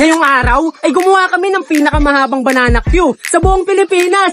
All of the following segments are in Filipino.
Ngayong araw ay gumawa kami ng pinakamahabang banana queue sa buong Pilipinas.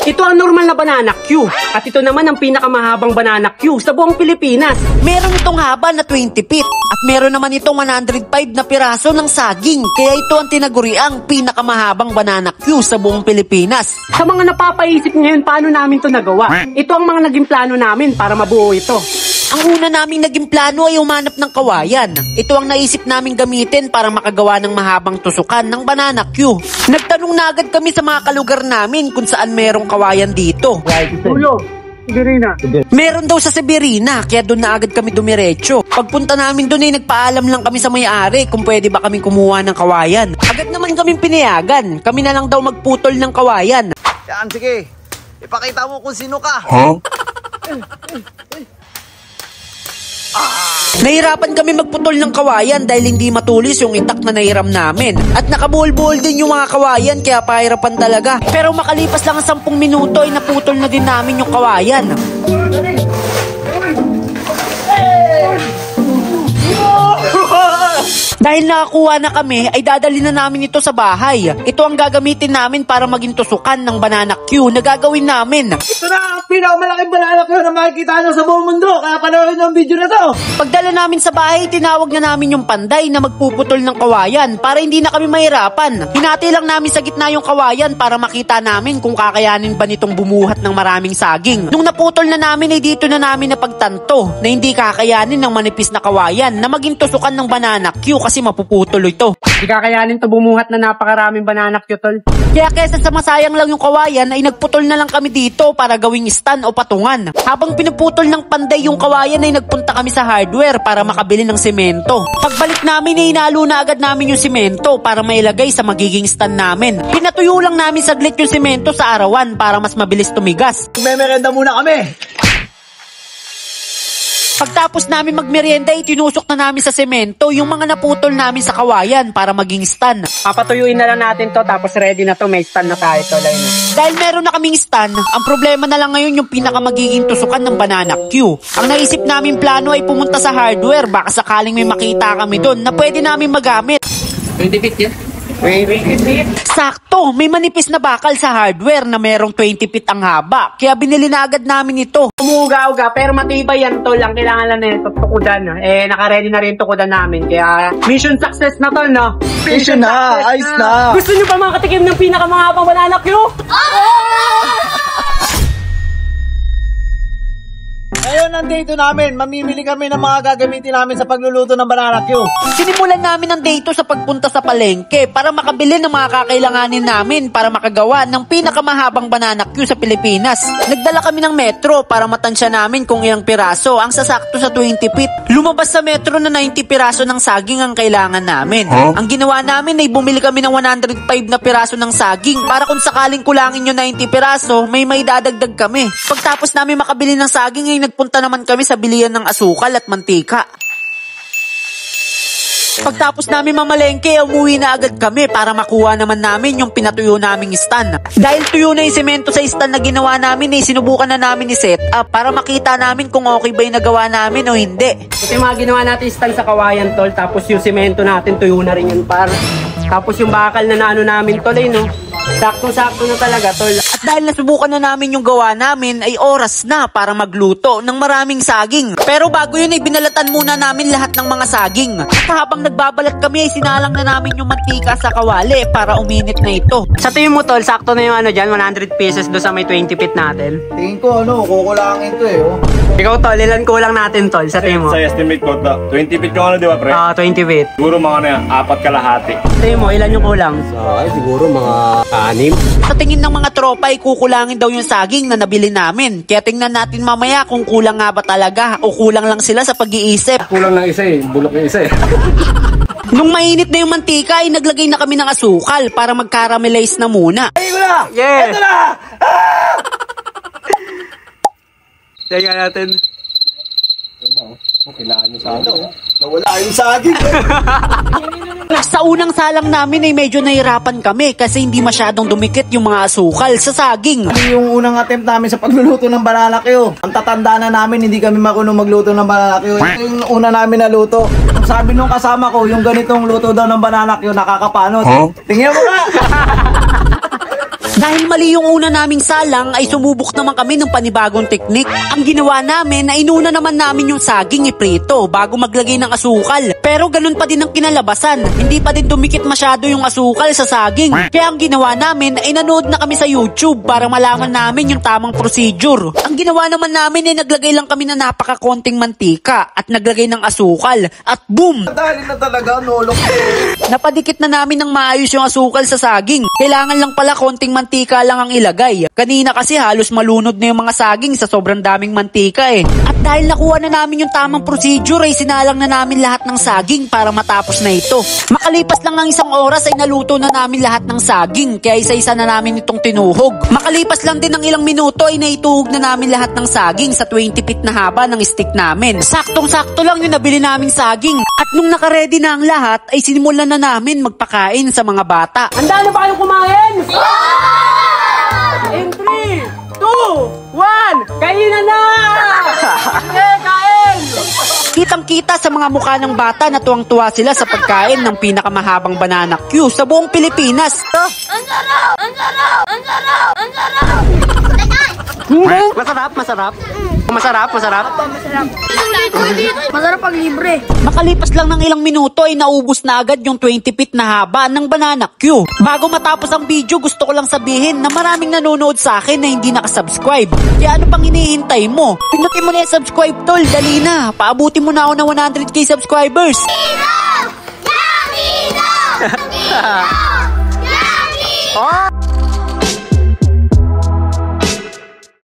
Ito ang normal na banana queue at ito naman ang pinakamahabang banana queue sa buong Pilipinas. Meron itong haba na 20 feet at meron naman itong 105 na piraso ng saging. Kaya ito ang tinaguriang pinakamahabang banana queue sa buong Pilipinas. Sa mga napapaisip ngayon paano namin ito nagawa, ito ang mga naging plano namin para mabuo ito. Ang una naming naging plano ay humanap ng kawayan. Ito ang naisip naming gamitin para makagawa ng mahabang tusukan ng banana queue. Nagtanong na agad kami sa mga kalugar namin kung saan merong kawayan dito. Tulo, Severina. Meron daw sa Severina, kaya doon na agad kami dumiretso. Pagpunta namin doon ay nagpaalam lang kami sa may-ari kung pwede ba kaming kumuha ng kawayan. Agad naman kaming pinayagan. Kami na lang daw magputol ng kawayan. Yan, sige. Ipakita mo kung sino ka. Nahirapan kami magputol ng kawayan dahil hindi matulis yung itak na nahiram namin. At nakabuhol-buhol din yung mga kawayan kaya pahirapan talaga. Pero makalipas lang ang 10 minuto ay naputol na din namin yung kawayan. Dahil nakakuha na kami, ay dadali na namin ito sa bahay. Ito ang gagamitin namin para maging tusukan ng banana queue na gagawin namin. Ito na ang pinakamalaking banana queue na makikita nyo sa buong mundo. Kaya panoorin ang video na to. Pagdala namin sa bahay, tinawag na namin yung panday na magpuputol ng kawayan para hindi na kami mahirapan. Hinati lang namin sa gitna yung kawayan para makita namin kung kakayanin ba nitong bumuhat ng maraming saging. Nung naputol na namin ay dito na namin napagtanto na hindi kakayanin ng manipis na kawayan na maging tusukan ng banana queue kasi mapuputol ito. Hindi kakayanin to bumuhat na napakaraming banana queue, tol. Kaya kesa sa masayang lang yung kawayan ay nagputol na lang kami dito para gawing stand o patungan. Habang pinuputol ng panday yung kawayan ay nagpunta kami sa hardware para makabili ng semento. Pagbalik namin ay inalo na agad namin yung semento para mailagay sa magiging stand namin. Pinatuyo lang namin saglit yung semento sa arawan para mas mabilis tumigas. Memerenda muna kami. Pagtapos namin magmerienda ay tinusok na namin sa semento yung mga naputol namin sa kawayan para maging stand. Papatuyuin na lang natin to tapos ready na to, may stand na tayo tol. Dahil meron na kaming stand, ang problema na lang ngayon yung pinakamagiging tusukan ng banana queue. Ang naisip namin plano ay pumunta sa hardware baka sakaling may makita kami doon na pwede namin magamit. 20 feet yan? Sakto, may manipis na bakal sa hardware na merong 20 feet ang haba. Kaya binili na agad namin ito. Umuga-uga pero matibay yan tol. Ang kailangan lang na ito, tukudan. Naka-ready na rin tukudan namin. Kaya mission success na tol, no? Mission na, ayos na. Gusto nyo pa makatikim ng pinakamahabang banana queue? Ngayon, nandito namin. Mamimili kami ng mga gagamitin namin sa pagluluto ng banana queue. Sinimulan namin ang date sa pagpunta sa palengke para makabili ng mga kakailanganin namin para makagawa ng pinakamahabang banana queue sa Pilipinas. Nagdala kami ng metro para matansya namin kung ilang piraso ang sasakto sa 20 feet. Lumabas sa metro na 90 piraso ng saging ang kailangan namin. Ang ginawa namin ay bumili kami ng 105 na piraso ng saging para kung sakaling kulangin yung 90 piraso, may dadagdag kami. Pagtapos namin makabili ng saging ay nagpunta naman kami sa bilihan ng asukal at mantika. Pagtapos namin mamalengke, umuwi na agad kami para makuha naman namin yung pinatuyo naming stand. Dahil tuyo na yung semento sa stand na ginawa namin, sinubukan na namin i-set up para makita namin kung okay ba yung nagawa namin o hindi. Ito yung mga ginawa natin stand sa kawayan tol. Tapos yung semento natin, tuyo na rin yun par. Tapos yung bakal na naano namin tol, no? Saktong-sakto na talaga tol. At dahil nasubukan na namin yung gawa namin, ay oras na para magluto ng maraming saging. Pero bago yun ay binalatan muna namin lahat ng mga saging. At habang nagbabalat kami ay sinalang na namin yung mantika sa kawali para uminit na ito. Sa tingin mo tol, sakto na yung dyan, 100 pieces do sa may 20 feet natin. Tingin ko, kukulangin to eh. Ikaw tol, ilan kulang natin tol sa tingin mo? Sa estimate ko, 20 feet yung di ba pre? 20 feet. Siguro mga 4 kalahati. Sa tingin mo, ilan yung kulang? Siguro mga 6. Sa tingin ng mga tropa ay kukulangin daw yung saging na nabili namin. Kaya tingnan natin mamaya kung kulang nga ba talaga o kulang lang sila sa pag-iisip. Kulang lang isa bulok yung isa Nung mainit na yung mantika ay naglagay na kami ng asukal para mag-caramelize na muna. Ay ko na! Yeah! Ito na! Tingnan natin. Kailangan nyo sa Nawala yung saging. Sa unang salang namin ay medyo nahirapan kami kasi hindi masyadong dumikit yung mga asukal sa saging. Yung unang attempt namin sa pagluluto ng banana queue. Ang tatanda na namin, hindi kami marunong magluto ng banana queue. Ito yung una namin naluto. Ang sabi nung kasama ko, yung ganitong luto daw ng banana Q, nakakapanot. Tingnan mo nga! Dahil mali yung una naming salang ay sumubok naman kami ng panibagong teknik. Ang ginawa namin ay inuna naman namin yung saging iprito bago maglagay ng asukal. Pero ganun pa din ang kinalabasan. Hindi pa din dumikit masyado yung asukal sa saging. Kaya ang ginawa namin ay nanood na kami sa YouTube para malaman namin yung tamang procedure. Ang ginawa naman namin ay naglagay lang kami na napakakonting mantika at naglagay ng asukal at boom! Dahil na talaga, nolok. Napadikit na namin ng maayos yung asukal sa saging. Kailangan lang pala konting mantika lang ang ilagay. Kanina kasi halos malunod na yung mga saging sa sobrang daming mantika eh. At dahil nakuha na namin yung tamang procedure ay sinalang na namin lahat ng saging para matapos na ito. Makalipas lang ng isang oras ay naluto na namin lahat ng saging kaya isa-isa na namin itong tinuhog. Makalipas lang din ng ilang minuto ay naituhog na namin lahat ng saging sa 20 feet na haba ng stick namin. Saktong-sakto lang yung nabili naming saging. At nung nakaredy na ang lahat ay sinimulan na namin magpakain sa mga bata. Handa na ba kayong kumain? In 3, 2, 1, kainan na! Sige, kain! Kitang-kita sa mga mukha ng bata na tuwang-tuwa sila sa pagkain ng pinakamahabang banana Q sa buong Pilipinas. Masarap, masarap. Masarap, masarap. Masarap pag libre. Makalipas lang ng ilang minuto ay naubos na agad yung 20 feet na haba ng banana Q. Bago matapos ang video, gusto ko lang sabihin na maraming nanonood sa akin na hindi nakasubscribe. Kaya ano pang hinihintay mo? Pindutin mo na yung subscribe tol, dali na. Paabutin mo na ako ng 100k subscribers. Yummy! Oh!